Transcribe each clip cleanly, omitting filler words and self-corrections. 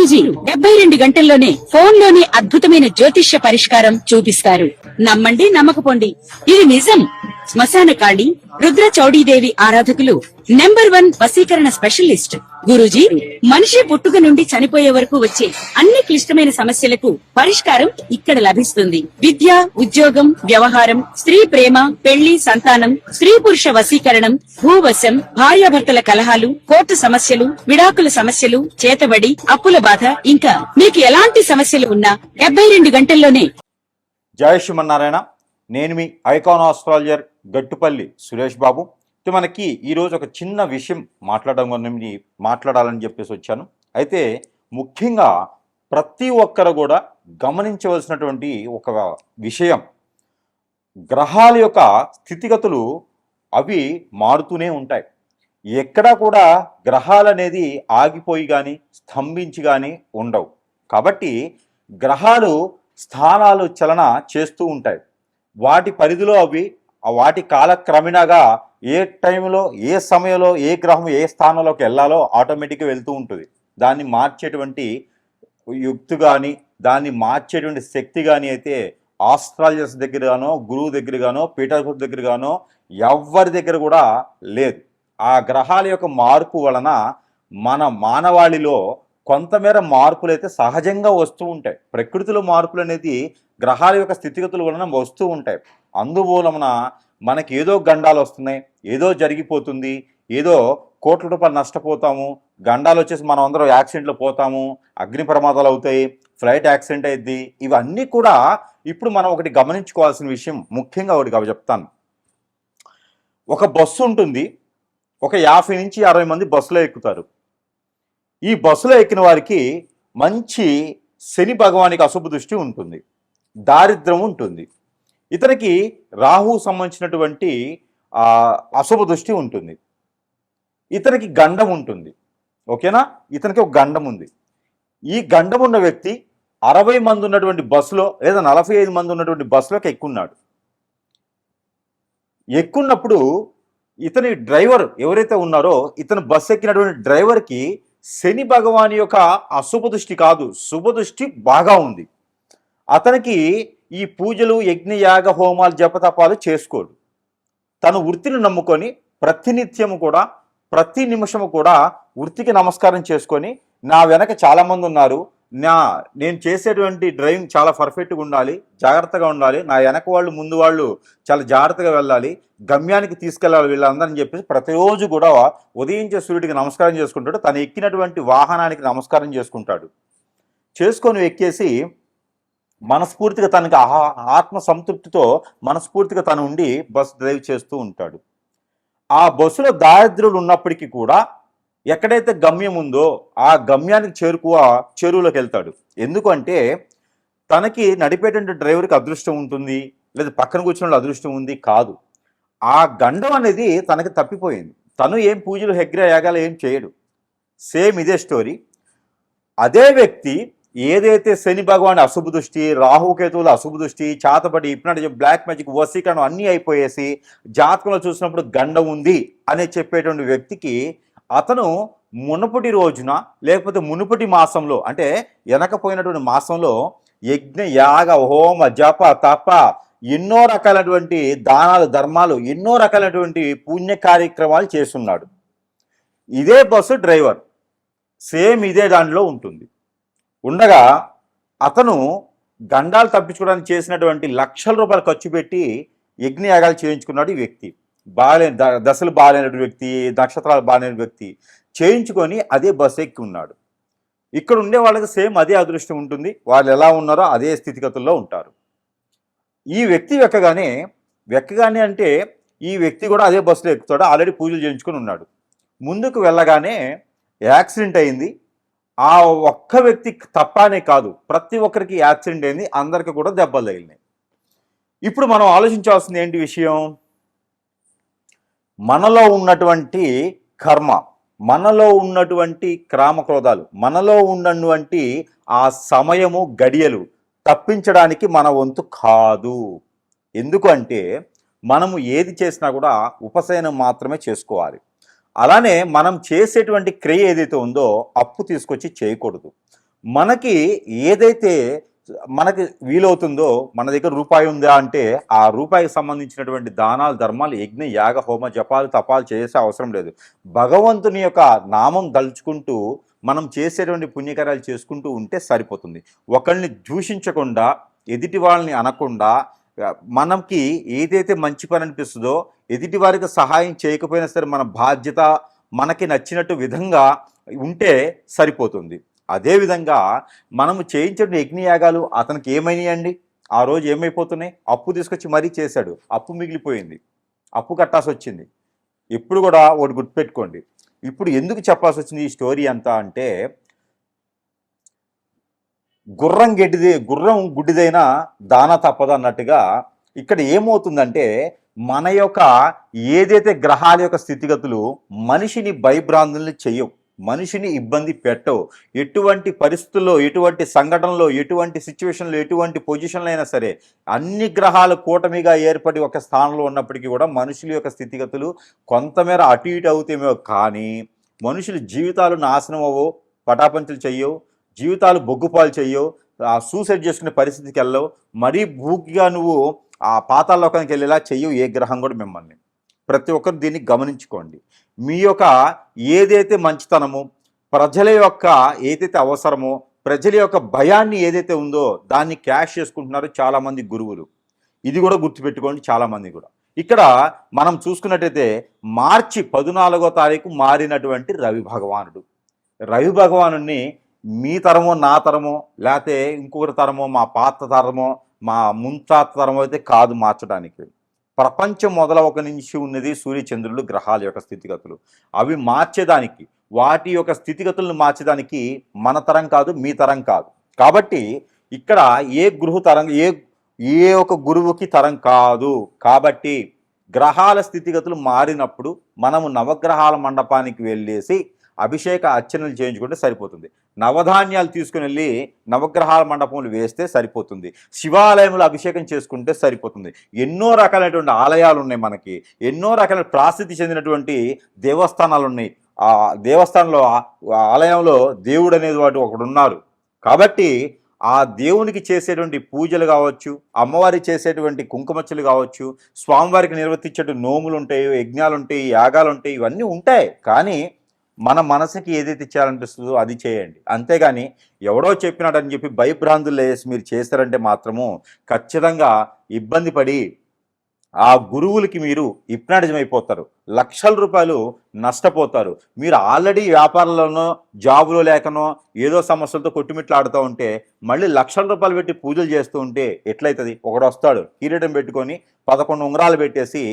గురూజీ 72 గంటల్లోనే ఫోన్ లోనే అద్భుతమైన జ్యోతిష్య పరిష్కారం చూపిస్తారు. నమ్మండి, నమ్మకపోండి, ఇది నిజం. శ్మశాన కాళి రుద్ర చౌడీదేవి ఆరాధకులు నంబర్ 1 వశీకరణ స్పెషలిస్ట్ గురూజీ. మనిషి పుట్టుక నుండి చనిపోయే వరకు వచ్చే అన్ని క్లిష్టమైన సమస్యలకు పరిష్కారం ఇక్కడ లభిస్తుంది. విద్య, ఉద్యోగం, వ్యవహారం, స్త్రీ ప్రేమ, పెళ్లి, సంతానం, స్త్రీ పురుష వశీకరణం, భూవశం, భార్యాభర్తల కలహాలు, కోర్టు సమస్యలు, విడాకుల సమస్యలు, చేతబడి, అప్పుల బాధ, ఇంకా మీకు ఎలాంటి సమస్యలు ఉన్నా 72 గంటల్లోనే. జై శ్రీమన్నారాయణ. నేను మీ ఐకాన్ ఆస్ట్రాలజర్ గట్టుపల్లి సురేష్ బాబు. మనకి ఈరోజు ఒక చిన్న విషయం మాట్లాడాలని చెప్పేసి వచ్చాను. అయితే ముఖ్యంగా ప్రతి ఒక్కరు కూడా గమనించవలసినటువంటి ఒక విషయం, గ్రహాల యొక్క స్థితిగతులు అవి మారుతూనే ఉంటాయి. ఎక్కడా కూడా గ్రహాలు అనేది ఆగిపోయి కానీ స్తంభించి కానీ ఉండవు. కాబట్టి గ్రహాలు స్థానాలు చలన చేస్తూ ఉంటాయి. వాటి పరిధిలో అవి వాటి కాలక్రమేణాగా ఏ టైంలో ఏ సమయంలో ఏ గ్రహం ఏ స్థానంలోకి వెళ్ళాలో ఆటోమేటిక్గా వెళ్తూ ఉంటుంది. దాన్ని మార్చేటువంటి యుక్తి కానీ దాన్ని మార్చేటువంటి శక్తి కానీ అయితే ఆస్ట్రాలజర్స్ దగ్గర గానో, గురువు దగ్గర గానో, పీటర్ దగ్గర గానో ఎవరి దగ్గర కూడా లేదు. ఆ గ్రహాల యొక్క మార్పు వలన మన మానవాళిలో కొంతమేర మార్పులు అయితే సహజంగా వస్తూ ఉంటాయి. ప్రకృతిలో మార్పులు అనేది గ్రహాల యొక్క స్థితిగతుల వలన వస్తూ ఉంటాయి. అందువలన మనకి ఏదో గండాలు వస్తున్నాయి, ఏదో జరిగిపోతుంది, ఏదో కోట్ల రూపాయలు నష్టపోతాము, గండాలు వచ్చేసి మనం అందరం యాక్సిడెంట్లో పోతాము, అగ్ని ప్రమాదాలు అవుతాయి, ఫ్లైట్ యాక్సిడెంట్ అయ్యిద్ది. ఇవన్నీ కూడా ఇప్పుడు మనం ఒకటి గమనించుకోవాల్సిన విషయం. ముఖ్యంగా ఒకటి చెప్తాను. ఒక బస్సు ఉంటుంది, ఒక 50 నుంచి 60 మంది బస్సులో ఎక్కుతారు. ఈ బస్సులో ఎక్కిన వారికి మంచి శని భగవానికి అశుభ దృష్టి ఉంటుంది, దారిద్ర్యం ఉంటుంది, ఇతనికి రాహు సంబంధించినటువంటి అశుభ దృష్టి ఉంటుంది, ఇతనికి గండం ఉంటుంది. ఓకేనా? ఇతనికి ఒక గండం ఉంది. ఈ గండం ఉన్న వ్యక్తి 60 మంది ఉన్నటువంటి బస్సులో లేదా 45 మంది ఉన్నటువంటి బస్సులోకి ఎక్కున్నాడు. ఎక్కున్నప్పుడు ఇతని డ్రైవర్ ఎవరైతే ఉన్నారో ఇతను బస్సు ఎక్కినటువంటి డ్రైవర్కి శని భగవాని యొక్క అశుభ దృష్టి కాదు, శుభ దృష్టి బాగా ఉంది. అతనికి ఈ పూజలు, యజ్ఞ, యాగ, హోమాలు, జపతపాలు చేసుకోడు. తను వృత్తిని నమ్ముకొని ప్రతినిత్యము కూడా ప్రతి నిమిషము కూడా వృత్తికి నమస్కారం చేసుకొని, నా వెనక చాలామంది ఉన్నారు, నేను చేసేటువంటి డ్రైవింగ్ చాలా పర్ఫెక్ట్గా ఉండాలి, జాగ్రత్తగా ఉండాలి, నా వెనక వాళ్ళు ముందు వాళ్ళు చాలా జాగ్రత్తగా వెళ్ళాలి, గమ్యానికి తీసుకెళ్ళాలి వీళ్ళందరని చెప్పేసి ప్రతిరోజు కూడా ఉదయించే సూర్యుడికి నమస్కారం చేసుకుంటాడు. తను ఎక్కినటువంటి వాహనానికి నమస్కారం చేసుకుంటాడు. చేసుకొని ఎక్కేసి మనస్ఫూర్తిగా తనకి ఆత్మ సంతృప్తితో మనస్ఫూర్తిగా తను ఉండి బస్సు డ్రైవ్ చేస్తూ ఉంటాడు. ఆ బస్సులో దారిద్ర్యుడు ఉన్నప్పటికీ కూడా ఎక్కడైతే గమ్యం ఉందో ఆ గమ్యానికి చెరువులోకి వెళ్తాడు. ఎందుకంటే తనకి నడిపేటువంటి డ్రైవర్కి అదృష్టం ఉంటుంది, లేదా పక్కన కూర్చున్న అదృష్టం ఉంది కాదు. ఆ గండం అనేది తనకి తప్పిపోయింది. తను ఏం పూజలు, హెగ్ర, యాగాలు ఏం చేయడు. సేమ్ ఇదే స్టోరీ. అదే వ్యక్తి ఏదైతే శని భగవాన్ అశుభ దృష్టి, రాహుకేతువుల అశుభ దృష్టి, చాతబడి, ఇప్పుడు బ్లాక్ మ్యాజిక్, వశీకరణం అన్నీ అయిపోయేసి జాతకంలో చూసినప్పుడు గండం ఉంది అని చెప్పేటువంటి వ్యక్తికి అతను మునుపటి రోజున లేకపోతే మునుపటి మాసంలో అంటే వెనకపోయినటువంటి మాసంలో యజ్ఞ, యాగ, హోమ, జప, తప ఎన్నో రకాలైనటువంటి దానాలు, ధర్మాలు, ఎన్నో రకాలైనటువంటి పుణ్య కార్యక్రమాలు చేస్తున్నాడు. ఇదే బస్సు డ్రైవర్ సేమ్ ఇదే దానిలో ఉంటుంది. ఉండగా అతను గండాలు తప్పించుకోవడానికి చేసినటువంటి లక్షల రూపాయలు ఖర్చు పెట్టి యజ్ఞయాగాలు చేయించుకున్నాడు. ఈ వ్యక్తి దశలు బాగాలేనటువంటి వ్యక్తి, నక్షత్రాలు బాగాలేని వ్యక్తి చేయించుకొని అదే బస్సు ఎక్కి ఉన్నాడు. ఇక్కడ ఉండే వాళ్ళకి సేమ్ అదే అదృష్టం ఉంటుంది. వాళ్ళు ఎలా ఉన్నారో అదే స్థితిగతుల్లో ఉంటారు. ఈ వ్యక్తి వెక్కగానే అంటే ఈ వ్యక్తి కూడా అదే బస్సులో ఎక్కుతాడు. ఆల్రెడీ పూజలు చేయించుకొని ఉన్నాడు. ముందుకు వెళ్ళగానే యాక్సిడెంట్ అయింది. ఆ ఒక్క వ్యక్తి తప్పనే కాదు, ప్రతి ఒక్కరికి యాక్సిడెంట్ అయింది, అందరికీ కూడా దెబ్బలు తగిలినాయి. ఇప్పుడు మనం ఆలోచించాల్సింది ఏంటి విషయం? మనలో ఉన్నటువంటి కర్మ, మనలో ఉన్నటువంటి క్రామక్రోధాలు, మనలో ఉన్నటువంటి ఆ సమయము, గడియలు తప్పించడానికి మన వంతు కాదు. ఎందుకంటే మనము ఏది చేసినా కూడా ఉపశయనం మాత్రమే చేసుకోవాలి. అలానే మనం చేసేటువంటి క్రియ ఏదైతే ఉందో అప్పు తీసుకొచ్చి చేయకూడదు. మనకి ఏదైతే మనకి వీలవుతుందో, మన దగ్గర రూపాయి ఉందా అంటే ఆ రూపాయికి సంబంధించినటువంటి దానాలు, ధర్మాలు, యజ్ఞ, యాగ, హోమ, జపాలు, తపాలు చేసే అవసరం లేదు. భగవంతుని యొక్క నామం దలుచుకుంటూ మనం చేసేటువంటి పుణ్యకార్యాలు చేసుకుంటూ ఉంటే సరిపోతుంది. ఒకరిని దూషించకుండా, ఎదుటి వాళ్ళని అనకుండా, మనకి ఏదైతే మంచి పని అనిపిస్తుందో, ఎదుటి వారికి సహాయం చేయకపోయినా సరే మన బాధ్యత మనకి నచ్చినట్టు విధంగా ఉంటే సరిపోతుంది. అదేవిధంగా మనము చేయించిన యజ్ఞయాగాలు అతనికి ఏమైనాయండి? ఆ రోజు ఏమైపోతున్నాయి? అప్పు తీసుకొచ్చి మరీ చేశాడు, అప్పు మిగిలిపోయింది, అప్పు కట్టాల్సి వచ్చింది. ఎప్పుడు కూడా ఒకటి గుర్తుపెట్టుకోండి. ఇప్పుడు ఎందుకు చెప్పాల్సి వచ్చింది ఈ స్టోరీ అంతా అంటే, గుర్రం గుడ్డిదైనా దాన తప్పదు అన్నట్టుగా ఇక్కడ ఏమవుతుందంటే, మన యొక్క ఏదైతే గ్రహాల యొక్క స్థితిగతులు మనిషిని భయభ్రాంతుల్ని చెయ్యవు, మనిషిని ఇబ్బంది పెట్టవు. ఎటువంటి పరిస్థితుల్లో, ఎటువంటి సంఘటనలో, ఎటువంటి సిచ్యువేషన్లో, ఎటువంటి పొజిషన్లో అయినా సరే అన్ని గ్రహాలు కూటమిగా ఏర్పడి ఒక స్థానంలో ఉన్నప్పటికీ కూడా మనుషుల యొక్క స్థితిగతులు కొంతమేర అటు ఇటు అవుతామో కానీ మనుషుల జీవితాలు నాశనం అవ్వవు, పటాపంచలు చెయ్యవు, జీవితాలు బొగ్గుపాలు చెయ్యవు, సూసైడ్ చేసుకునే పరిస్థితికి వెళ్ళవు, మరీ భూకిగా నువ్వు ఆ పాతాళలోకానికి వెళ్ళేలా చెయ్యవు ఏ గ్రహం కూడా మిమ్మల్ని. ప్రతి ఒక్కరు దీన్ని గమనించుకోండి. మీ యొక్క ఏదైతే మంచితనమో, ప్రజల యొక్క ఏదైతే అవసరమో, ప్రజల యొక్క భయాన్ని ఏదైతే ఉందో దాన్ని క్యాష్ చేసుకుంటున్నారు చాలామంది గురువులు. ఇది కూడా గుర్తుపెట్టుకోండి చాలామంది కూడా. ఇక్కడ మనం చూసుకున్నట్టయితే మార్చి 14వ తారీఖు మారినటువంటి రవి భగవానుడు. రవి భగవానుడిని మీ తరమో, నా తరమో, లేకపోతే ఇంకొకరి తరమో, మా పాత తరమో, మా ముంతాత తరమో అయితే కాదు మార్చడానికి. ప్రపంచం మొదలవక నుంచి ఉన్నది సూర్యచంద్రులు, గ్రహాల యొక్క స్థితిగతులు. అవి మార్చేదానికి, వాటి యొక్క స్థితిగతులను మార్చేదానికి మన తరం కాదు, మీ తరం కాదు. కాబట్టి ఇక్కడ ఏ ఒక గురువుకి తరం కాదు. కాబట్టి గ్రహాల స్థితిగతులు మారినప్పుడు మనము నవగ్రహాల మండపానికి వెళ్ళేసి అభిషేక అర్చనలు చేయించుకుంటే సరిపోతుంది. నవధాన్యాలు తీసుకుని వెళ్ళి నవగ్రహాల మండపంలో వేస్తే సరిపోతుంది. శివాలయంలో అభిషేకం చేసుకుంటే సరిపోతుంది. ఎన్నో రకాలైనటువంటి ఆలయాలు ఉన్నాయి మనకి, ఎన్నో రకాల ప్రాసిద్ధి చెందినటువంటి దేవస్థానాలు ఉన్నాయి. ఆ దేవస్థానంలో, ఆలయంలో దేవుడు అనేది వాడు ఒకడు ఉన్నారు. కాబట్టి ఆ దేవునికి చేసేటువంటి పూజలు కావచ్చు, అమ్మవారికి చేసేటువంటి కుంకుమచ్చలు కావచ్చు, స్వామివారికి నిర్వర్తించేటువంటి నోములు ఉంటాయి, యజ్ఞాలు ఉంటాయి, యాగాలు ఉంటాయి, ఇవన్నీ ఉంటాయి. కానీ మన మనసుకి ఏదైతే ఇచ్చారనిపిస్తుందో అది చేయండి. అంతేగాని ఎవడో చెప్పినాడని చెప్పి భయభ్రాంతులు వేసి మీరు చేస్తారంటే మాత్రము ఖచ్చితంగా ఇబ్బంది పడి ఆ గురువులకి మీరు హిప్నాటిజం అయిపోతారు, లక్షల రూపాయలు నష్టపోతారు. మీరు ఆల్రెడీ వ్యాపారంలోనో, జాబులో లేకనో ఏదో సమస్యలతో కొట్టుమిట్లాడుతూ ఉంటే మళ్ళీ లక్షల రూపాయలు పెట్టి పూజలు చేస్తూ ఉంటే ఎట్లయితుంది? ఒకడు వస్తాడు కిరీటం పెట్టుకొని 11 ఉంగరాలు పెట్టేసి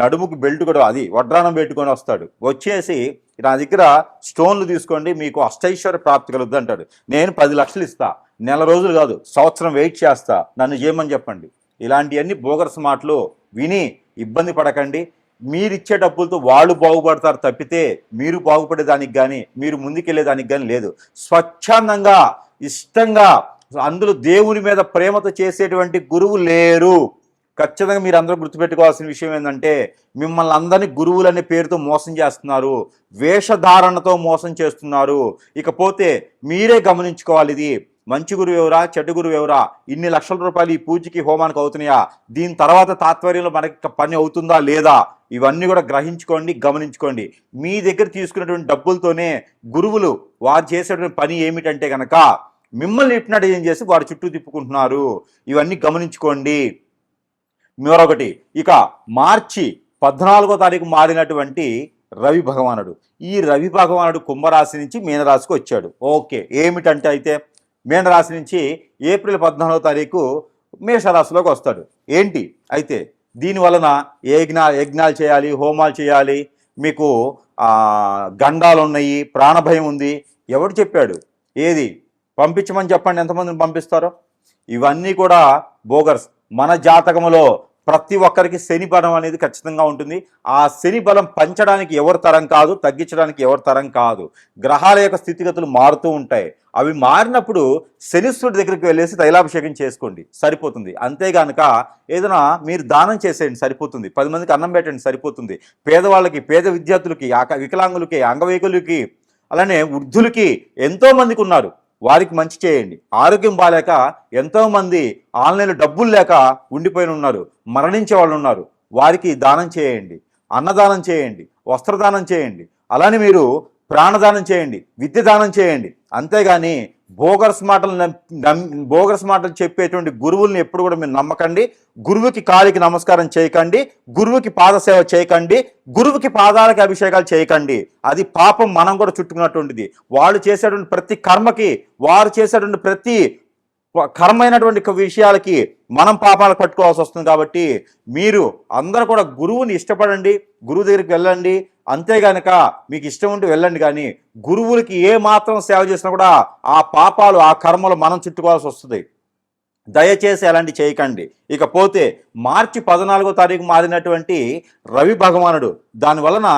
నడుముకు బెల్ట్ కూడా అది వడ్రానం పెట్టుకొని వస్తాడు. వచ్చేసి నా దగ్గర స్టోన్లు తీసుకోండి మీకు అష్టైశ్వర్య ప్రాప్తి కలుగుద్ది అంటాడు. నేను 10 లక్షలు ఇస్తా, నెల రోజులు కాదు సంవత్సరం వెయిట్ చేస్తా, నన్ను చేయమని చెప్పండి. ఇలాంటివన్నీ బోగర్స్ మాటలు విని ఇబ్బంది పడకండి. మీరిచ్చే డబ్బులతో వాళ్ళు బాగుపడతారు తప్పితే మీరు బాగుపడేదానికి కానీ, మీరు ముందుకెళ్ళేదానికి కానీ లేదు. స్వచ్ఛందంగా, ఇష్టంగా, అందులో దేవుని మీద ప్రేమతో చేసేటువంటి గురువు లేరు. ఖచ్చితంగా మీరు అందరూ గుర్తుపెట్టుకోవాల్సిన విషయం ఏంటంటే, మిమ్మల్ని అందరినీ గురువులనే పేరుతో మోసం చేస్తున్నారు, వేషధారణతో మోసం చేస్తున్నారు. ఇకపోతే మీరే గమనించుకోవాలి, ఇది మంచి గురువు ఎవరా, చెడ్డ గురువు ఎవరా, ఇన్ని లక్షల రూపాయలు ఈ పూజకి హోమానికి అవుతున్నాయా, దీని తర్వాత తాత్పర్యంలో మనకి పని అవుతుందా లేదా, ఇవన్నీ కూడా గ్రహించుకోండి, గమనించుకోండి. మీ దగ్గర తీసుకున్నటువంటి డబ్బులతోనే గురువులు వారు చేసేటువంటి పని ఏమిటంటే కనుక మిమ్మల్ని హిప్నటైజ్ చేసి వారి చుట్టూ తిప్పుకుంటున్నారు. ఇవన్నీ గమనించుకోండి. మరొకటి, ఇక మార్చి 14వ తారీఖు మారినటువంటి రవి భగవానుడు. ఈ రవి భగవానుడు కుంభరాశి నుంచి మీనరాశికి వచ్చాడు. ఓకే, ఏమిటంటే అయితే మీనరాశి నుంచి ఏప్రిల్ 14వ తారీఖు మేషరాశిలోకి వస్తాడు. ఏంటి అయితే దీనివలన యజ్ఞాలు చేయాలి, హోమాలు చేయాలి, మీకు గండాలు ఉన్నాయి, ప్రాణభయం ఉంది. ఎవడు చెప్పాడు? ఏది పంపించమని చెప్పండి, ఎంతమందిని పంపిస్తారో. ఇవన్నీ కూడా బోగర్స్. మన జాతకంలో ప్రతి ఒక్కరికి శని బలం అనేది ఖచ్చితంగా ఉంటుంది. ఆ శని బలం పంచడానికి ఎవరి తరం కాదు, తగ్గించడానికి ఎవరి తరం కాదు. గ్రహాల యొక్క స్థితిగతులు మారుతూ ఉంటాయి. అవి మారినప్పుడు శనిశ్వరుడి దగ్గరికి వెళ్ళేసి తైలాభిషేకం చేసుకోండి, సరిపోతుంది. అంతేగానుక ఏదైనా మీరు దానం చేసేయండి, సరిపోతుంది. 10 మందికి అన్నం పెట్టండి, సరిపోతుంది. పేదవాళ్ళకి, పేద విద్యార్థులకి, వికలాంగులకి, అంగవైకల్యులకి, అలానే వృద్ధులకి ఎంతోమందికి ఉన్నారు. వారికి మంచి చేయండి. ఆరోగ్యం బాలేక ఎంతోమంది ఆన్లైన్లో డబ్బులు లేక ఉండిపోయిన ఉన్నారు, మరణించే వాళ్ళు ఉన్నారు. వారికి దానం చేయండి, అన్నదానం చేయండి, వస్త్రదానం చేయండి. అలానే మీరు ప్రాణదానం చేయండి, విద్య దానం చేయండి. అంతేగాని బోగస్ మాటలు చెప్పేటువంటి గురువుల్ని ఎప్పుడు కూడా మీరు నమ్మకండి. గురువుకి కాలికి నమస్కారం చేయకండి, గురువుకి పాదసేవ చేయకండి, గురువుకి పాదాలకి అభిషేకాలు చేయకండి. అది పాపం మనం కూడా చుట్టుకున్నటువంటిది. వాళ్ళు చేసేటువంటి ప్రతి కర్మకి, వారు చేసేటువంటి ప్రతి కర్మైనటువంటి విషయాలకి మనం పాపాలు పట్టుకోవాల్సి వస్తుంది. కాబట్టి మీరు అందరూ కూడా గురువుని ఇష్టపడండి, గురువు దగ్గరికి వెళ్ళండి. అంతేగానక మీకు ఇష్టం ఉంటే వెళ్ళండి, కానీ గురువులకి ఏ మాత్రం సేవ చేసినా కూడా ఆ పాపాలు, ఆ కర్మలు మనం చుట్టుకోవాల్సి వస్తుంది. దయచేసి అలాంటి చేయకండి. ఇకపోతే మార్చి 14వ తారీఖు మారినటువంటి రవి భగవానుడు, దానివలన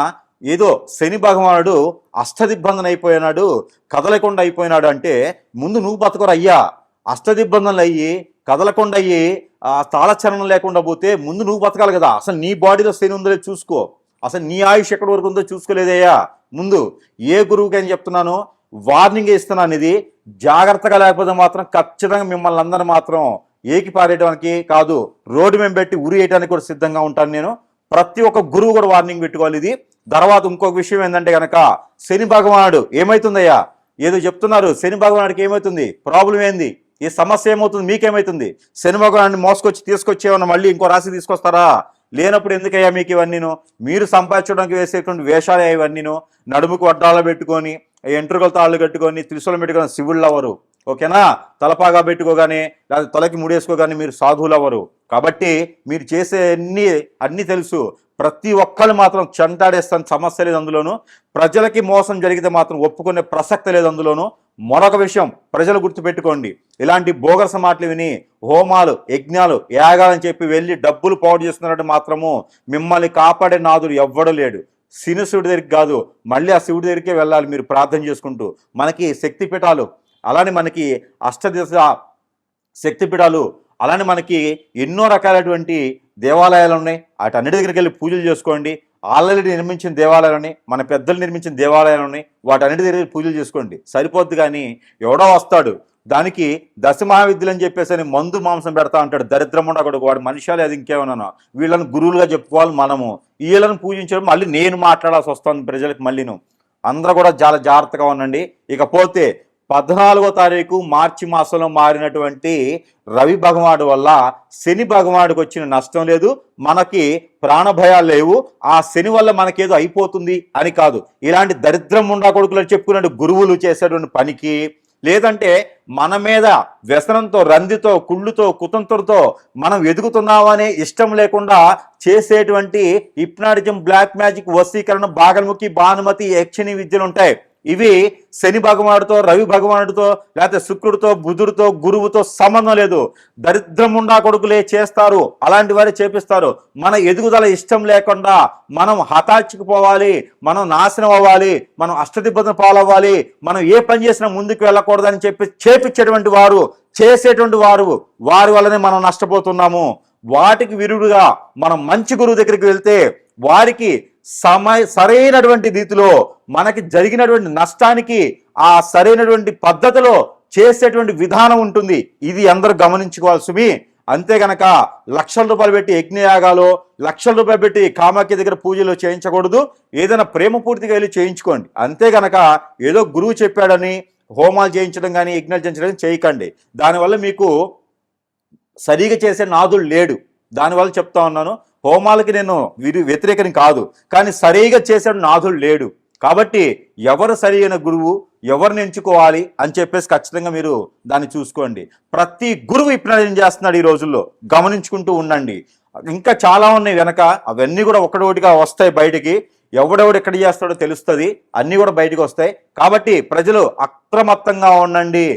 ఏదో శని భగవానుడు అష్టదిగ్బంధన అయిపోయినాడు, కదలకుండా అయిపోయినాడు. అంటే ముందు నువ్వు బతకరయ్యా. అష్టదిగ్బంధనలు అయ్యి కదలకుండా అయ్యి తాళచలనం లేకుండా పోతే ముందు నువ్వు బతకాలి కదా. అసలు నీ బాడీలో శని ఉందో చూసుకో, అసలు నీ ఆయుష్ ఎక్కడి వరకు ఉందో చూసుకోలేదయ్యా. ముందు ఏ గురువుకని చెప్తున్నాను, వార్నింగ్ ఇస్తున్నాను. ఇది జాగ్రత్తగా లేకపోతే మాత్రం ఖచ్చితంగా మిమ్మల్ని అందరూ మాత్రం ఏకి పారేయడానికి కాదు, రోడ్డు మేము పెట్టి ఉరి వేయడానికి కూడా సిద్ధంగా ఉంటాను నేను. ప్రతి ఒక్క గురువు కూడా వార్నింగ్ పెట్టుకోవాలి ఇది. తర్వాత ఇంకొక విషయం ఏంటంటే కనుక, శని భగవానుడు ఏమవుతుందయ్యా, ఏదో చెప్తున్నారు, శని భగవానుడికి ఏమవుతుంది, ప్రాబ్లం ఏంది, ఈ సమస్య ఏమవుతుంది, మీకేమవుతుంది? శని భగవాన్ని మోసుకొచ్చి తీసుకొచ్చేమన్నా మళ్ళీ ఇంకో రాశి తీసుకొస్తారా? లేనప్పుడు ఎందుకయ్యా మీకు ఇవన్నీను? మీరు సంపాదించడానికి వేసేటువంటి వేషాలే ఇవన్నీను. నడుముకు వడ్డాలు పెట్టుకొని, ఎంట్రుకల తాళ్ళు కట్టుకొని, త్రిశూలం పెట్టుకొని శివుళ్ళు అవ్వరు, ఓకేనా? తలపాగా పెట్టుకోగానే లేదా తలకి ముడేసుకోగానే మీరు సాధువులు అవ్వరు. కాబట్టి మీరు చేసే అన్నీ తెలుసు. ప్రతి ఒక్కరు మాత్రం చెంటాడేస్తాను, సమస్య లేదు అందులోను. ప్రజలకి మోసం జరిగితే మాత్రం ఒప్పుకునే ప్రసక్తి లేదు అందులోను. మరొక విషయం ప్రజలు గుర్తుపెట్టుకోండి, ఇలాంటి బోగస మాటలు విని హోమాలు, యజ్ఞాలు, యాగాలని చెప్పి వెళ్ళి డబ్బులు పాడు చేస్తున్నట్టు మాత్రము మిమ్మల్ని కాపాడే నాదుడు ఎవ్వడూ లేడు. శివుడి దగ్గరికి కాదు, మళ్ళీ ఆ శివుడి దగ్గరికే వెళ్ళాలి మీరు ప్రార్థన చేసుకుంటూ. మనకి శక్తిపీఠాలు, అలానే మనకి అష్టదిశ శక్తిపీఠాలు, అలానే మనకి ఎన్నో రకాలైనటువంటి దేవాలయాలు ఉన్నాయి. వాటన్నిటి దగ్గరికి వెళ్ళి పూజలు చేసుకోండి. ఆల్రెడీ నిర్మించిన దేవాలయాలని, మన పెద్దలు నిర్మించిన దేవాలయాలు ఉన్నాయి, వాటన్నిటి దగ్గర పూజలు చేసుకోండి, సరిపోద్ది. కానీ ఎవడో వస్తాడు, దానికి దశమహావిద్యలు అని చెప్పేసి మందు మాంసం పెడతా అంటాడు, దరిద్రం ఉండకూడదు వాడు. మనుషాలు అది ఇంకేమన్నా, వీళ్ళని గురువులుగా చెప్పుకోవాలి మనము. వీళ్ళని పూజించడం మళ్ళీ నేను మాట్లాడాల్సి వస్తుంది ప్రజలకు. మళ్ళీను అందరూ కూడా చాలా జాగ్రత్తగా ఉండండి. ఇకపోతే 14వ తారీఖు మార్చి మాసంలో మారినటువంటి రవి భగవానుడు వల్ల శని భగవానుడికి వచ్చిన నష్టం లేదు, మనకి ప్రాణభయాలు లేవు. ఆ శని వల్ల మనకేదో అయిపోతుంది అని కాదు. ఇలాంటి దరిద్రం ఉండా కొడుకులు చెప్పుకునే గురువులు చేసేటువంటి పనికి, లేదంటే మన మీద వ్యసనంతో, రందితో, కుళ్ళుతో, కుతంత్రంతో మనం ఎదుగుతున్నామనే ఇష్టం లేకుండా చేసేటువంటి హిప్నాటిజం, బ్లాక్ మ్యాజిక్, వశీకరణ, బాగల్ముఖి, భానుమతి, యక్షిణి విద్యలు ఉంటాయి. ఇవి శని భగవానుడితో, రవి భగవానుడితో, లేకపోతే శుక్రుడితో, బుధుడితో, గురువుతో సంబంధం లేదు. దరిద్రం ఉండా కొడుకులే చేస్తారు, అలాంటి వారే చేపిస్తారు. మన ఎదుగుదల ఇష్టం లేకుండా మనం హతాచుకుపోవాలి, మనం నాశనం అవ్వాలి, మనం అష్టదిబ్బతులు పాలవ్వాలి, మనం ఏ పని చేసినా ముందుకు వెళ్ళకూడదని చెప్పి చేపించేటువంటి వారు, చేసేటువంటి వారు, వారి వల్లనే మనం నష్టపోతున్నాము. వాటికి విరుడుగా మనం మంచి గురువు దగ్గరికి వెళ్తే వారికి సరైనటువంటి రీతిలో మనకి జరిగినటువంటి నష్టానికి ఆ సరైనటువంటి పద్ధతిలో చేసేటువంటి విధానం ఉంటుంది. ఇది అందరూ గమనించుకోవాలి సుమి. అంతే గనక లక్షల రూపాయలు పెట్టి యజ్ఞయాగాలు, లక్షల రూపాయలు పెట్టి కామాఖ్య దగ్గర పూజలు చేయించకూడదు. ఏదైనా ప్రేమ పూర్తిగా వెళ్ళి చేయించుకోండి. అంతే గనక ఏదో గురువు చెప్పాడని హోమాలు చేయించడం కానీ, యజ్ఞాలు చేయించడం చేయకండి. దానివల్ల మీకు సరిగా చేసే నాదుడు లేడు. దానివల్ల చెప్తా ఉన్నాను, హోమాలకి నేను వ్యతిరేకని కాదు, కానీ సరిగా చేసే నాదుడు లేడు. కాబట్టి ఎవరు సరైన గురువు, ఎవరిని ఎంచుకోవాలి అని చెప్పేసి ఖచ్చితంగా మీరు దాన్ని చూసుకోండి. ప్రతి గురువు ఇప్పుడు ఏం చేస్తున్నాడు ఈ రోజుల్లో గమనించుకుంటూ ఉండండి. ఇంకా చాలా ఉన్నాయి వెనక, అవన్నీ కూడా ఒకటొకటిగా వస్తాయి బయటికి. ఎవడెవడు ఎక్కడ చేస్తాడో తెలుస్తుంది, అన్నీ కూడా బయటకు వస్తాయి. కాబట్టి ప్రజలు అప్రమత్తంగా ఉండండి,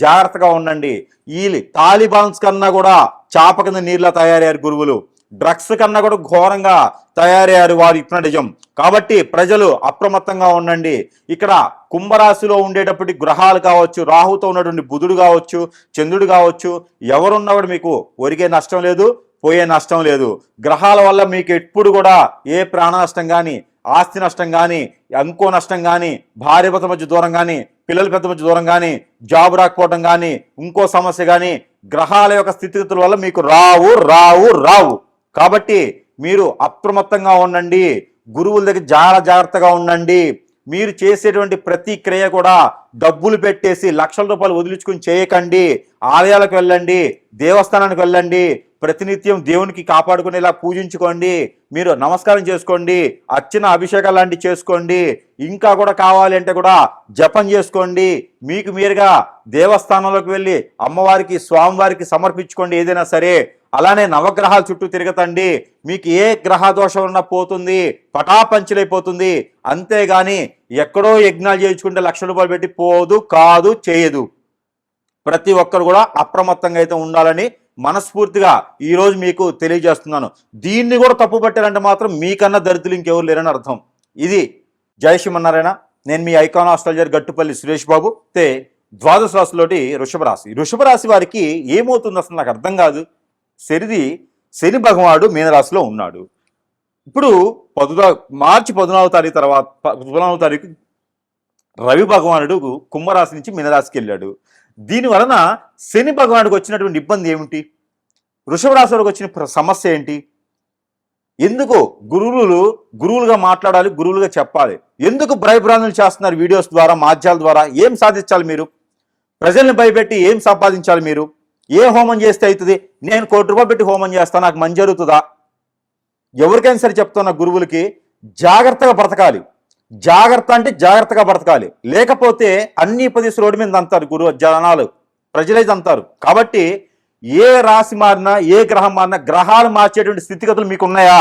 జాగ్రత్తగా ఉండండి. ఈ తాలిబాన్స్ కన్నా కూడా చాప కింద నీళ్ళ తయారయ్యారు గురువులు, డ్రగ్స్ కన్నా కూడా ఘోరంగా తయారయ్యారు వారి హిప్నటిజం. కాబట్టి ప్రజలు అప్రమత్తంగా ఉండండి. ఇక్కడ కుంభరాశిలో ఉండేటప్పటి గ్రహాలు కావచ్చు, రాహుతో ఉన్నటువంటి బుధుడు కావచ్చు, చంద్రుడు కావచ్చు, ఎవరున్నా కూడా మీకు ఒరిగే నష్టం లేదు, పోయే నష్టం లేదు. గ్రహాల వల్ల మీకు ఎప్పుడు కూడా ఏ ప్రాణ నష్టం కానీ, ఆస్తి నష్టం కానీ, ఇంకో నష్టం కానీ, భార్యాభర్త మధ్య దూరం కానీ, పిల్లలు పెద్ద మంచి దూరం కానీ, జాబ్ రాకపోవడం కానీ, ఇంకో సమస్య కానీ, గ్రహాల యొక్క స్థితిగతుల వల్ల మీకు రావు. కాబట్టి మీరు అప్రమత్తంగా ఉండండి, గురువుల దగ్గర జాగ్రత్తగా ఉండండి. మీరు చేసేటువంటి ప్రతి క్రియ కూడా డబ్బులు పెట్టేసి లక్షల రూపాయలు వదిలించుకుని చేయకండి. ఆలయాలకు వెళ్ళండి, దేవస్థానానికి వెళ్ళండి, ప్రతినిత్యం దేవునికి కాపాడుకునేలా పూజించుకోండి, మీరు నమస్కారం చేసుకోండి, అర్చన అభిషేకాలు లాంటివి చేసుకోండి. ఇంకా కూడా కావాలి అంటే కూడా జపం చేసుకోండి. మీకు మీరుగా దేవస్థానంలోకి వెళ్ళి అమ్మవారికి స్వామివారికి సమర్పించుకోండి ఏదైనా సరే. అలానే నవగ్రహాల చుట్టూ తిరగతండి, మీకు ఏ గ్రహ దోషం ఉన్నా పోతుంది, పటాపంచలైపోతుంది. అంతేగాని ఎక్కడో యజ్ఞాలు చేయించుకుంటే లక్షల రూపాయలు పెట్టి కాదు చేయదు. ప్రతి ఒక్కరు కూడా అప్రమత్తంగా అయితే ఉండాలని మనస్ఫూర్తిగా ఈరోజు మీకు తెలియజేస్తున్నాను. దీన్ని కూడా తప్పు పట్టారంటే మాత్రం మీకన్నా దరిద్రులు ఇంకెవరు లేరని అర్థం. ఇది జై శ్రీమన్నారాయణ. నేను మీ ఐకాన్ ఆస్ట్రాలజర్ గట్టుపల్లి సురేష్ బాబు. ద్వాదశ రాశిలోటి వృషభ రాశి వారికి ఏమవుతుంది అసలు నాకు అర్థం కాదు. శని భగవానుడు మీనరాశిలో ఉన్నాడు. ఇప్పుడు మార్చి 14వ తారీఖు రవి భగవానుడు కుంభరాశి నుంచి మీనరాశికి వెళ్ళాడు. దీని వలన శని భగవానుడికి వచ్చినటువంటి ఇబ్బంది ఏమిటి, వృషభ రాశి వారికి వచ్చిన సమస్య ఏంటి, ఎందుకు గురువులుగా మాట్లాడాలి, గురువులుగా చెప్పాలి, ఎందుకు భయభ్రాంతులు చేస్తున్నారు వీడియోస్ ద్వారా, మాధ్యాల ద్వారా, ఏం సాధించాలి మీరు, ప్రజల్ని భయపెట్టి ఏం సంపాదించాలి మీరు, ఏ హోమం చేస్తే అవుతుంది, నేను ₹1,00,00,000 పెట్టి హోమం చేస్తాను నాకు మంచి జరుగుతుందా. ఎవరికైనా సరే చెప్తున్నా గురువులకి జాగ్రత్తగా బ్రతకాలి. జాగ్రత్తగా బ్రతకాలి, లేకపోతే అన్ని పదిస్ రోడ్డు మీద అంటారు జనాలు, ప్రజలైతే అంటారు. కాబట్టి ఏ రాశి మారినా, ఏ గ్రహం మారినా, గ్రహాలు మార్చేటువంటి స్థితిగతులు మీకు ఉన్నాయా,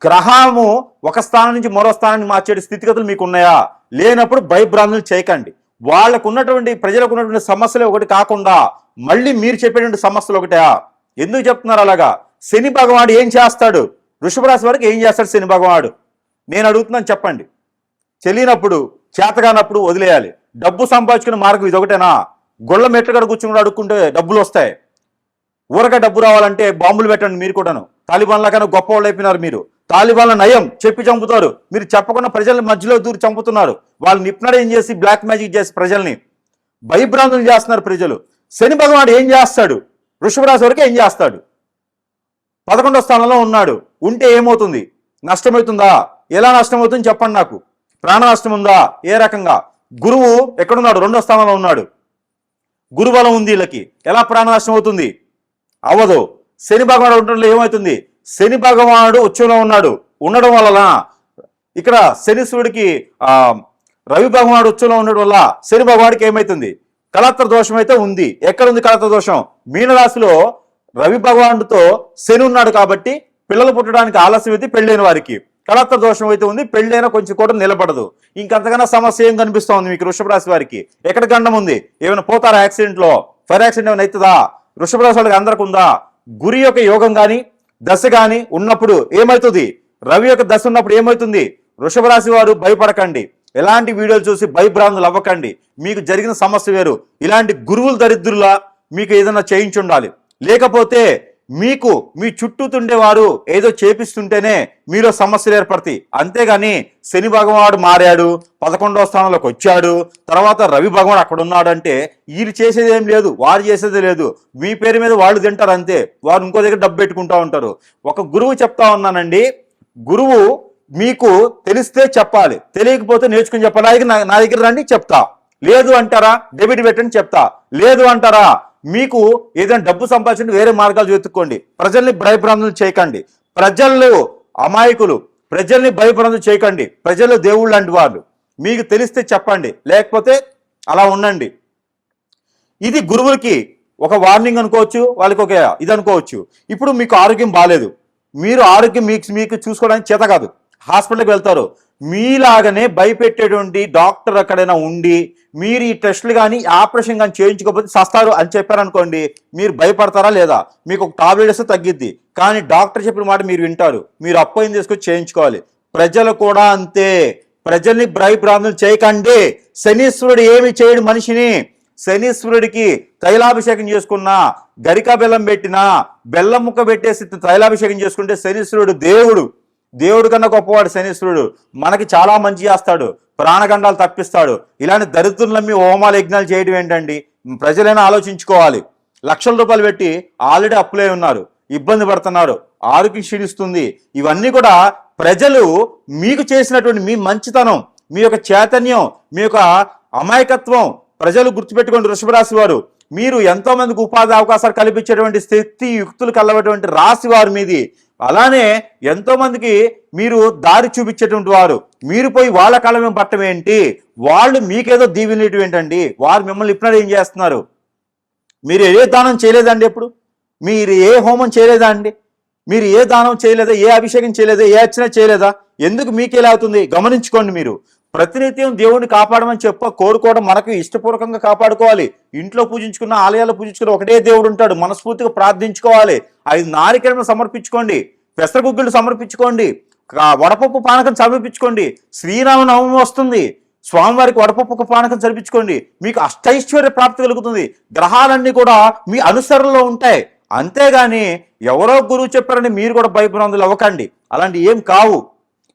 గ్రహము ఒక స్థానం నుంచి మరో స్థానానికి మార్చే స్థితిగతులు మీకు ఉన్నాయా, లేనప్పుడు భయభ్రాంతులు చేయకండి. ప్రజలకు ఉన్నటువంటి సమస్యలు ఒకటి కాకుండా మళ్ళీ మీరు చెప్పేటువంటి సమస్యలు ఒకటా. ఎందుకు చెప్తున్నారు అలాగా? శని భగవానుడు ఏం చేస్తాడు, వృషభ రాశి వారికి ఏం చేస్తాడు శని భగవానుడు నేను అడుగుతున్నాను చెప్పండి. తెలియనప్పుడు, చేతగానప్పుడు వదిలేయాలి. డబ్బు సంపాదించుకునే మార్గం ఇది ఒకటేనా? గొళ్ళ మెట్లుగడ కూర్చుని అడుక్కుంటే డబ్బులు వస్తాయి. ఊరక డబ్బు రావాలంటే బాంబులు పెట్టండి. మీరు కూడాను తాలిబాన్ల కన్నా గొప్ప వాళ్ళు అయిపోయినారు. మీరు తాలిబాన్ల నయం చెప్పి చంపుతారు, మీరు చెప్పకుండా ప్రజల మధ్యలో దూరి చంపుతున్నారు. వాళ్ళు నిప్నడేం చేసి బ్లాక్ మ్యాజిక్ చేసి ప్రజల్ని భయభ్రాంతులు చేస్తున్నారు ప్రజలు. శని భగవానుడు ఏం చేస్తాడు, వృషభ రాశి వరకు ఏం చేస్తాడు? 11వ స్థానంలో ఉన్నాడు. ఉంటే ఏమవుతుంది? నష్టమవుతుందా? ఎలా నష్టమవుతుంది చెప్పండి నాకు. ప్రాణ నష్టం ఉందా? ఏ రకంగా? గురువు ఎక్కడున్నాడు? 2వ స్థానంలో ఉన్నాడు. గురుబలం ఉంది వీళ్ళకి, ఎలా ప్రాణ నష్టం అవుతుంది? అవ్వదు. శని భగవానుడు ఉండడంలో ఏమవుతుంది? శని భగవానుడు ఉచ్చంలో ఉండడం వలన ఇక్కడ శనీశ్వరుడికి రవి భగవానుడు ఉచ్చంలో ఉండడం వల్ల శని భగవానుడికి ఏమవుతుంది? కళత్ర దోషం అయితే ఉంది. ఎక్కడుంది కళత్ర దోషం? మీనరాశిలో రవి భగవానుడితో శని ఉన్నాడు కాబట్టి పిల్లలు పుట్టడానికి ఆలస్యం అయితే పెళ్ళైన వారికి కళత్ర దోషం అయితే ఉంది. పెళ్ళైనా కొంచెం కూడా నిలబడదు. ఇంకంతకన్నా సమస్య ఏం కనిపిస్తోంది మీకు వృషభ రాశి వారికి? ఎక్కడ గండం ఉంది? ఏమైనా పోతారా యాక్సిడెంట్లో? ఫైర్ యాక్సిడెంట్ ఏమైనా అవుతుందా? వృషభ రాశి వాళ్ళకి అందరికి ఉందా? గురి యొక్క యోగం కానీ దశ కానీ ఉన్నప్పుడు ఏమవుతుంది? రవి యొక్క దశ ఉన్నప్పుడు ఏమవుతుంది? వృషభ రాశి వారు భయపడకండి. ఎలాంటి వీడియోలు చూసి భయభ్రాంతులు అవ్వకండి. మీకు జరిగిన సమస్య వేరు. ఇలాంటి గురువులు దరిద్రులా మీకు ఏదైనా చేయించి ఉండాలి. లేకపోతే మీకు మీ చుట్టూ తుండేవారు ఏదో చేపిస్తుంటేనే మీలో సమస్యలు ఏర్పడతాయి. అంతేగాని శని భగవానుడు మారాడు, 11వ స్థానంలోకి వచ్చాడు, తర్వాత రవి భగవానుడు అక్కడ ఉన్నాడు అంటే వీళ్ళు చేసేది ఏం లేదు, వారు చేసేది లేదు. మీ పేరు మీద వాళ్ళు తింటారు అంతే. వారు ఇంకో దగ్గర డబ్బు పెట్టుకుంటూ ఉంటారు. ఒక గురువు చెప్తా ఉన్నానండి, గురువు మీకు తెలిస్తే చెప్పాలి, తెలియకపోతే నేర్చుకుని చెప్పాలి. నా దగ్గర రండి చెప్తా. లేదు అంటారా డెబిట్ పెట్టండి చెప్తా. లేదు అంటారా మీకు ఏదైనా డబ్బు సంపాదించండి, వేరే మార్గాలు వెతుక్కోండి. ప్రజల్ని భయభ్రాంతులు చేయకండి. ప్రజలు అమాయకులు, ప్రజల్ని భయభ్రాంతులు చేయకండి. ప్రజలు దేవుళ్ళు లాంటి వాళ్ళు. మీకు తెలిస్తే చెప్పండి, లేకపోతే అలా ఉండండి. ఇది గురువులకి ఒక వార్నింగ్ అనుకోవచ్చు, వాళ్ళకి ఒక ఇది అనుకోవచ్చు. ఇప్పుడు మీకు ఆరోగ్యం బాగాలేదు, మీరు ఆరోగ్యం మీకు చూసుకోవడానికి చేత కాదు, హాస్పిటల్కి వెళ్తారు. మీలాగనే భయపెట్టేటువంటి డాక్టర్ ఎక్కడైనా ఉండి మీరు ఈ టెస్టులు కానీ ఆపరేషన్ కానీ చేయించుకోకపోతే సస్తారు అని చెప్పారనుకోండి, మీరు భయపడతారా లేదా? మీకు ఒక టాబ్లెట్ వేస్తే తగ్గిద్ది, కానీ డాక్టర్ చెప్పిన మాట మీరు వింటారు. మీరు అపాయింట్ తీసుకొచ్చి చేయించుకోవాలి. ప్రజలు కూడా అంతే. ప్రజల్ని భయభ్రాంతులు చేయకండి. శనీశ్వరుడు ఏమి చేయడు మనిషిని. శనీశ్వరుడికి తైలాభిషేకం చేసుకున్నా, గరికా బెల్లం పెట్టినా, బెల్లం ముక్క పెట్టేసి తైలాభిషేకం చేసుకుంటే శనీశ్వరుడు దేవుడు కన్నా గొప్పవాడు శనీశ్వరుడు. మనకి చాలా మంచి చేస్తాడు. ప్రాణగండాలు తప్పిస్తాడు. ఇలాంటి దరిద్రులమ్మి హోమాలు యజ్ఞాలు చేయడం ఏంటండి? ప్రజలైనా ఆలోచించుకోవాలి. లక్షల రూపాయలు పెట్టి ఆల్రెడీ అప్పులై ఉన్నారు, ఇబ్బంది పడుతున్నారు, ఆరోగ్యం క్షీణిస్తుంది. ఇవన్నీ కూడా ప్రజలు మీకు చేసినటువంటి మీ మంచితనం, మీ యొక్క చైతన్యం, మీ యొక్క అమాయకత్వం ప్రజలు గుర్తుపెట్టుకోండి. వృషభ రాశి వారు, మీరు ఎంతో మందికి ఉపాధి అవకాశాలు కల్పించేటువంటి శక్తి యుక్తులు కలవటువంటి రాశి వారు మీది. అలానే ఎంతో మందికి మీరు దారి చూపించేటువంటి వారు. మీరు పోయి వాళ్ళ కళ్ళ మేము పట్టం ఏంటి? వాళ్ళు మీకేదో దీవెనేటివి ఏంటండి? వారు మిమ్మల్ని ఇప్పుడు ఏం చేస్తున్నారు? మీరు ఏ దానం చేయలేదండి? ఎప్పుడు మీరు ఏ హోమం చేయలేదా అండి? మీరు ఏ దానం చేయలేదా? ఏ అభిషేకం చేయలేదా? ఏ అర్చన చేయలేదా? ఎందుకు మీకు ఎలా అవుతుంది? గమనించుకోండి. మీరు ప్రతినిత్యం దేవుడిని కాపాడమని కోరుకోవడం మనకు ఇష్టపూర్వకంగా కాపాడుకోవాలి. ఇంట్లో పూజించుకున్న, ఆలయాల్లో పూజించుకున్న ఒకటే దేవుడు ఉంటాడు. మనస్ఫూర్తిగా ప్రార్థించుకోవాలి. 5 నారికేళను సమర్పించుకోండి, పెసరగుగ్గులు సమర్పించుకోండి, వడపప్పు పానకం సమర్పించుకోండి. శ్రీరామనవమి వస్తుంది, స్వామివారికి వడపప్పు పానకం జరిపించుకోండి. మీకు అష్టైశ్వర్య ప్రాప్తి కలుగుతుంది. గ్రహాలన్నీ కూడా మీ అనుసరణలో ఉంటాయి. అంతేగాని ఎవరో గురువు చెప్పారని మీరు కూడా భయభ్రాంతులు అవ్వకండి. అలాంటి ఏం కావు.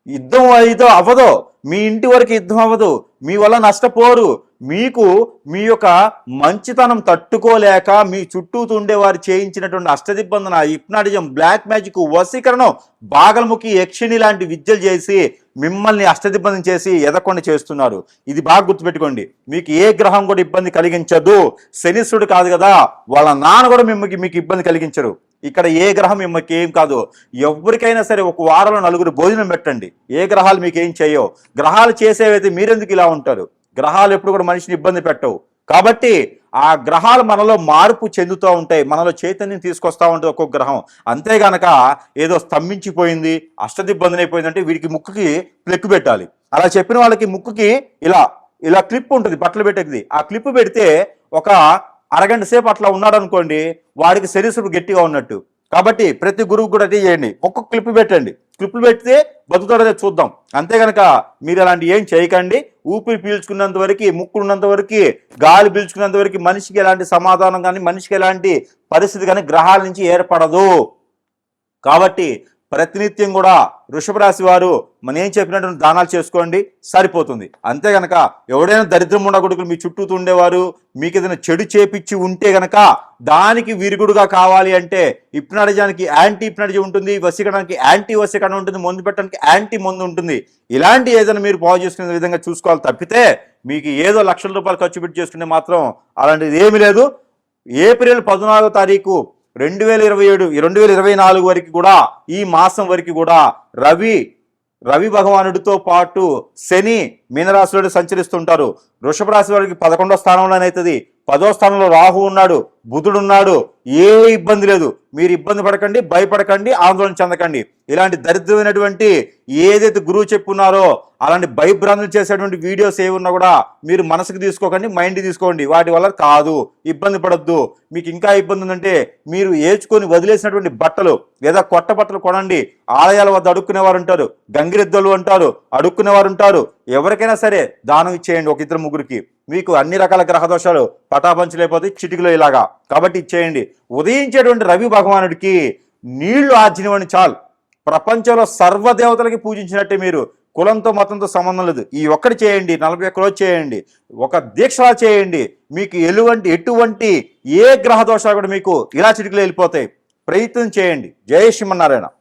యుద్ధం అయితే అవ్వదు, మీ ఇంటి వరకు యుద్ధం అవ్వదు, మీ వల్ల నష్టపోరు. మీకు మీ యొక్క మంచితనం తట్టుకోలేక మీ చుట్టూ ఉండేవారు చేయించినటువంటి అష్టదిబ్బందన, హిప్నాటిజం, బ్లాక్ మ్యాజిక్, వశీకరణం, బాగలముఖి, యక్షిణి లాంటి విద్యలు చేసి మిమ్మల్ని అష్టదిబ్బంది చేసి ఎదకొండి చేస్తున్నారు. ఇది బాగా గుర్తుపెట్టుకోండి. మీకు ఏ గ్రహం కూడా ఇబ్బంది కలిగించదు. శనిశ్వరుడు కాదు కదా, వాళ్ళ నాన్న కూడా మీకు ఇబ్బంది కలిగించరు. ఇక్కడ ఏ గ్రహం మిమ్మల్ని ఏం కాదు. ఎవరికైనా సరే ఒక వారంలో 4 భోజనం పెట్టండి, ఏ గ్రహాలు మీకు ఏం చేయవు. గ్రహాలు చేసేవైతే మీరెందుకు ఇలా ఉంటారు? గ్రహాలు ఎప్పుడు కూడా మనిషిని ఇబ్బంది పెట్టవు. కాబట్టి ఆ గ్రహాలు మనలో మార్పు చెందుతూ ఉంటాయి, మనలో చైతన్యం తీసుకొస్తా ఉంటుంది ఒక్కొక్క గ్రహం. అంతేగానక ఏదో స్తంభించిపోయింది, అష్టదిబ్బంది అయిపోయిందంటే వీడికి ముక్కుకి ప్లెక్కు పెట్టాలి. అలా చెప్పిన వాళ్ళకి ముక్కుకి ఇలా ఇలా క్లిప్ ఉంటుంది బట్టలు పెట్టేది. ఆ క్లిప్ పెడితే ఒక అరగంట సేపు అట్లా ఉన్నాడు అనుకోండి, వాడికి శరీరం గట్టిగా ఉన్నట్టు. కాబట్టి ప్రతి గురువు కూడా అదే చేయండి, ఒక్కొక్క క్లిప్ పెట్టండి. క్లిప్లు పెడితే బతుకుతాడో చూద్దాం. అంతే కనుక మీరు అలాంటి ఏం చేయకండి. ఊపిరి పీల్చుకున్నంత వరకు, ముక్కు ఉన్నంత వరకు, గాలి పీల్చుకున్నంత వరకు మనిషికి ఎలాంటి సమాధానం కానీ, మనిషికి ఎలాంటి పరిస్థితి కానీ గ్రహాల నుంచి ఏర్పడదు. కాబట్టి ప్రతినిత్యం కూడా వృషభ రాశి వారు మనం ఏం చెప్పినటువంటి దానాలు చేసుకోండి, సరిపోతుంది. అంతే గనక ఎవడైనా దరిద్రం ఉండగొడుకులు మీ చుట్టూ ఉండేవారు మీకు ఏదైనా చెడు చేపించి ఉంటే గనక దానికి విరుగుడుగా కావాలి అంటే హిప్నాటిజానికి యాంటీ హిప్నాటిజం ఉంటుంది, వశీకరణానికి యాంటీ వశీకరణ ఉంటుంది, మందు పెట్టడానికి యాంటీ మందు ఉంటుంది. ఇలాంటి ఏదైనా మీరు పావు చేసుకునే విధంగా చూసుకోవాలి తప్పితే మీకు ఏదో లక్షల రూపాయలు ఖర్చు పెట్టి చేసుకునే మాత్రం అలాంటిది ఏమీ లేదు. ఏప్రిల్ 14వ తారీఖు 2024 వరకు కూడా, ఈ మాసం వరకు కూడా రవి భగవానుడితో పాటు శని మీనరాశిలో సంచరిస్తుంటారు. వృషభ రాశి వారికి 11వ స్థానంలోనైతుంది, 10వ స్థానంలో రాహు ఉన్నాడు, బుధుడు ఉన్నాడు. ఏ ఇబ్బంది లేదు. మీరు ఇబ్బంది పడకండి, భయపడకండి, ఆందోళన చెందకండి. ఇలాంటి దరిద్రమైనటువంటి ఏదైతే గురువు చెప్పున్నారో అలాంటి భయభ్రాంతులు చేసేటువంటి వీడియోస్ ఏ ఉన్నా కూడా మీరు మనసుకు తీసుకోకండి, మైండ్ తీసుకోండి. వాటి వల్ల కాదు, ఇబ్బంది పడద్దు. మీకు ఇంకా ఇబ్బంది ఉందంటే మీరు ఏచుకొని వదిలేసినటువంటి బట్టలు లేదా కొత్త బట్టలు కొనండి. ఆలయాల వద్ద అడుక్కునేవారు ఉంటారు, గంగిరెద్దులు అంటారు, అడుక్కునేవారు ఉంటారు. ఎవరికైనా సరే దానం ఇచ్చేయండి, 1-2 ముగ్గురికి. మీకు అన్ని రకాల గ్రహ దోషాలు పటాపంచలేకపోతే చిటికలో ఇలాగా. కాబట్టి ఇచ్చేయండి. ఉదయించేటువంటి రవి భగవానుడికి నీళ్లు ఆర్జినవని చాలు. ప్రపంచంలో సర్వదేవతలకి పూజించినట్టే. మీరు కులంతో మతంతో సంబంధం లేదు. ఈ ఒక్కటి చేయండి, 41 రోజు చేయండి, ఒక దీక్షలా చేయండి. మీకు ఎటువంటి ఏ గ్రహ దోషాలు కూడా మీకు ఇలా చిటికలో వెళ్ళిపోతాయి. ప్రయత్నం చేయండి. జై శ్రీమన్నారాయణ.